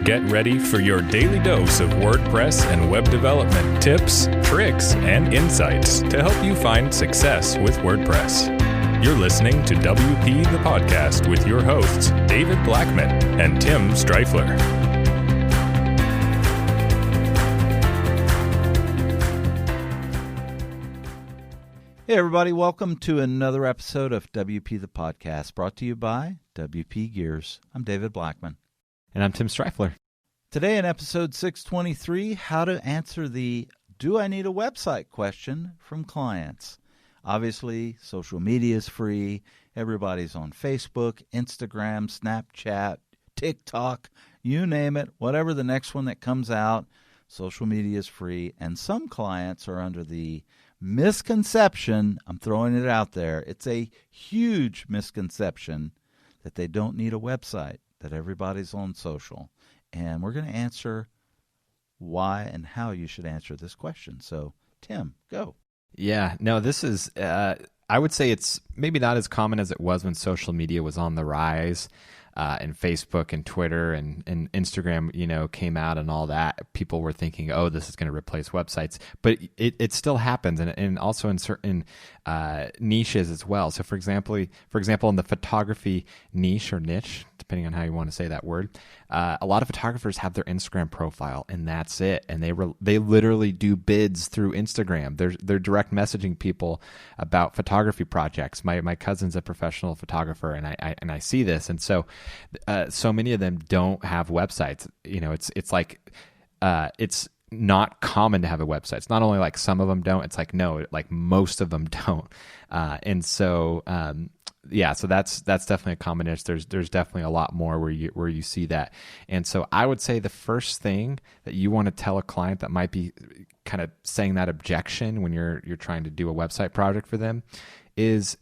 Get ready for your daily dose of WordPress and web development tips, tricks, and insights to help you find success with WordPress. You're listening to WP the Podcast with your hosts, David Blackman and Tim Streifler. Hey everybody, welcome to another episode of WP the Podcast, brought to you by WP Gears. I'm David Blackman. And I'm Tim Streifler. Today in episode 623, how to answer the "Do I need a website?" question from clients. Obviously, social media is free. Everybody's on Facebook, Instagram, Snapchat, TikTok, you name it. Whatever the next one that comes out, social media is free. And some clients are under the misconception, I'm throwing it out there, it's a huge misconception that they don't need a website, that everybody's on social. And we're going to answer why and how you should answer this question. So, Tim, go. Yeah, no, this is, I would say it's maybe not as common as it was when social media was on the rise. And Facebook and Twitter and Instagram, came out and all that. People were thinking, oh, this is going to replace websites. But it still happens, and also in certain niches as well. So, for example, in the photography niche or niche, depending on how you want to say that word, a lot of photographers have their Instagram profile, and that's it. And they literally do bids through Instagram. They're direct messaging people about photography projects. My cousin's a professional photographer, and I see this, and so many of them don't have websites. It's like it's not common to have a website. It's not only like some of them don't. It's like no, like most of them don't. So that's definitely a common niche. There's definitely a lot more where you see that. And so I would say the first thing that you want to tell a client that might be kind of saying that objection when you're trying to do a website project for them is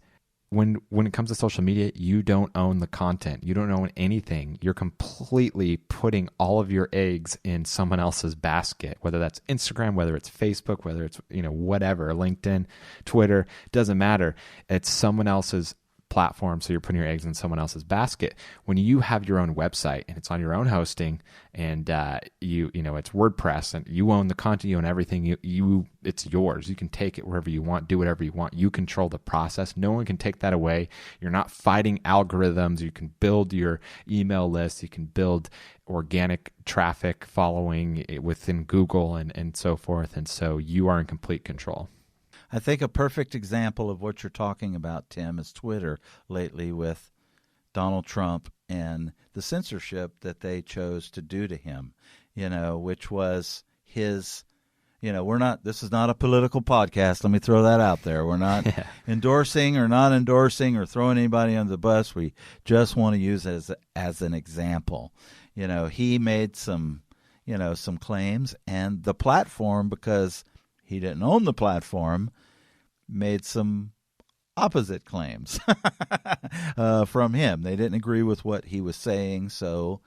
when it comes to social media, you don't own the content. You don't own anything. You're completely putting all of your eggs in someone else's basket, whether that's Instagram, whether it's Facebook, whether it's, whatever, LinkedIn, Twitter, doesn't matter. It's someone else's platform, so you're putting your eggs in someone else's basket. When you have your own website and it's on your own hosting, and it's WordPress, and you own the content, you own everything. It's yours. You can take it wherever you want, do whatever you want. You control the process. No one can take that away. You're not fighting algorithms. You can build your email list. You can build organic traffic following within Google and so forth. And so you are in complete control. I think a perfect example of what you're talking about, Tim, is Twitter lately with Donald Trump and the censorship that they chose to do to him, which was his, this is not a political podcast. Let me throw that out there. We're not endorsing or not endorsing or throwing anybody under the bus. We just want to use it as an example. He made some claims, and the platform, because he didn't own the platform, made some opposite claims from him. They didn't agree with what he was saying, so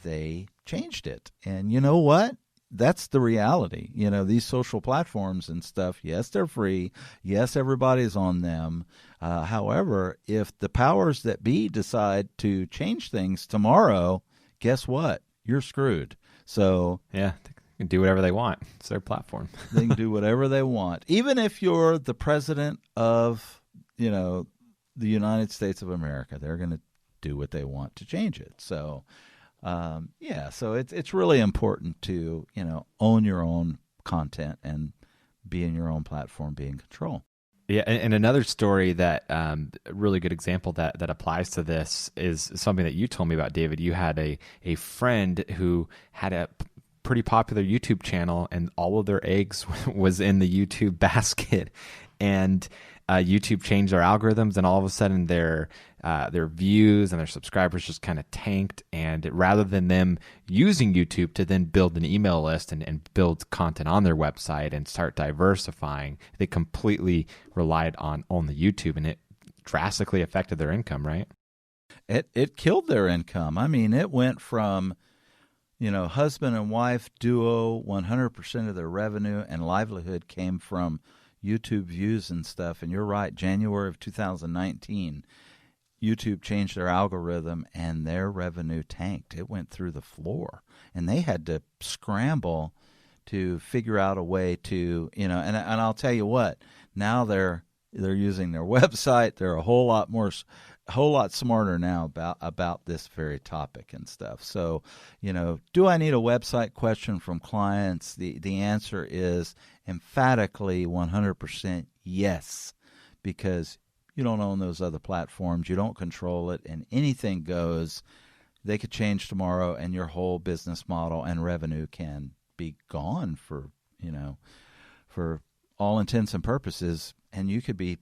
they changed it. And you know what? That's the reality. These social platforms and stuff, yes, they're free. Yes, everybody's on them. However, if the powers that be decide to change things tomorrow, guess what? You're screwed. So yeah, can do whatever they want. It's their platform. They can do whatever they want. Even if you're the president of, the United States of America, they're going to do what they want to change it. So, so it's really important to, own your own content and be in your own platform, be in control. Yeah, and another story that a really good example that applies to this is something that you told me about, David. You had a friend who had a pretty popular YouTube channel, and all of their eggs was in the YouTube basket, and YouTube changed their algorithms, and all of a sudden their views and their subscribers just kind of tanked. And rather than them using YouTube to then build an email list and build content on their website and start diversifying, they completely relied on the YouTube, and it drastically affected their income, right? It killed their income. I mean, it went from husband and wife duo, 100% of their revenue and livelihood came from YouTube views and stuff. And you're right, January of 2019, YouTube changed their algorithm and their revenue tanked. It went through the floor, and they had to scramble to figure out a way to, and I'll tell you what, now they're using their website. They're a whole lot smarter now about this very topic and stuff. So, do I need a website question from clients? The answer is emphatically 100% yes, because you don't own those other platforms. You don't control it, and anything goes. They could change tomorrow, and your whole business model and revenue can be gone for all intents and purposes, and you could be,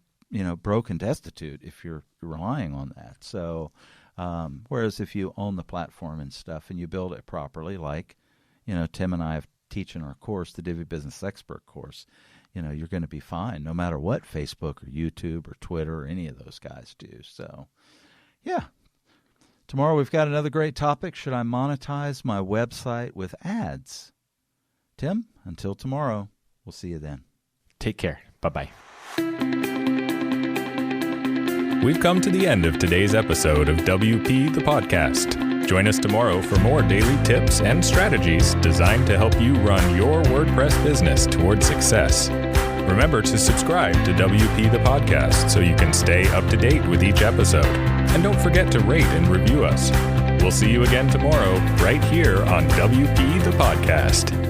broke and destitute if you're relying on that. So, whereas if you own the platform and stuff and you build it properly, like, Tim and I have teach in our course, the Divi Business Expert course, you're going to be fine no matter what Facebook or YouTube or Twitter or any of those guys do. So, yeah. Tomorrow we've got another great topic. Should I monetize my website with ads? Tim, until tomorrow, we'll see you then. Take care. Bye-bye. We've come to the end of today's episode of WP the Podcast. Join us tomorrow for more daily tips and strategies designed to help you run your WordPress business toward success. Remember to subscribe to WP the Podcast so you can stay up to date with each episode. And don't forget to rate and review us. We'll see you again tomorrow right here on WP the Podcast.